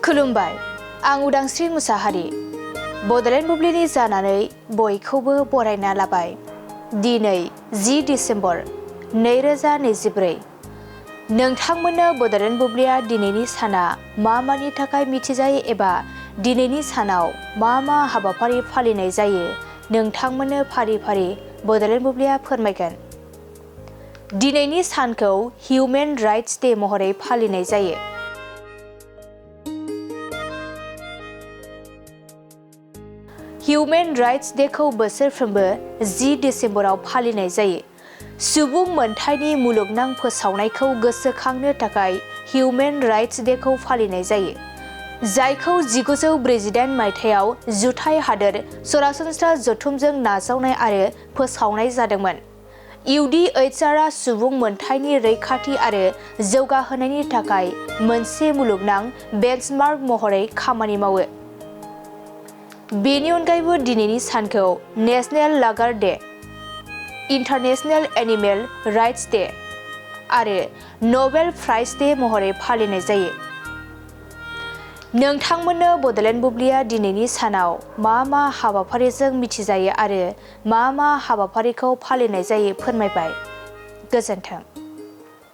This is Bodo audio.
खुलुमबाय, आं उदांस्रि मुसाहारि। बड'लेण्ड बुब्लिनि जानानै बयखौबो बरायना लाबाय। दिनै 10 डिसेम्बर 2024। नोंथांमोननो बड'लेण्ड बुब्लिया दिनैनि साना मानि थाखाय मिथिजायो एबा दिनैनि सानाव मा हाबाफारि फालिनाय जायो नोंथांमोननो फारि फारि बड'लेण्ड बुब्लिया फोरमायगोन। दिनैनि सानखौ हिउमेन राइट्स डे महरै फालिनाय जायो। हिउमेन राइट्स डेखौ बोसोरफ्रोमबो 10 डिसेम्बराव फालिनाय जायो। सुबुं मोनथायनि मुलुगनां फोसावनायखौ गोसोखांनो थाखाय हिउमेन राइट्स डेखौ फालिनाय जायो, जायखौ 1948 मायथाइयाव जुथाइ हादोर सरासनस्रा जथुमजों नाजावनाय आरो फोसावनाय जादोंमोन। UDHRआ सुबुं मोनथायनि रैखाथि आरो जौगाहोनायनि थाखाय मोनसे मुलुगनां बेन्चमार्क महरै खामानि मावो। बेनि अनगायैबो दिनैनि सानखौ नेशनेल लागार day, international animal rights day आरो नबेल प्राइज डे महरै फालिनाय जायो। नोंथांमोननो बड'लेण्ड बुब्लिया दिनैनि सानाव मा हाबाफारिजों मिथिजायो आरो मा हाबाफारिखौ फालिनाय जायो फोरमायबाय। गोजोन्थों।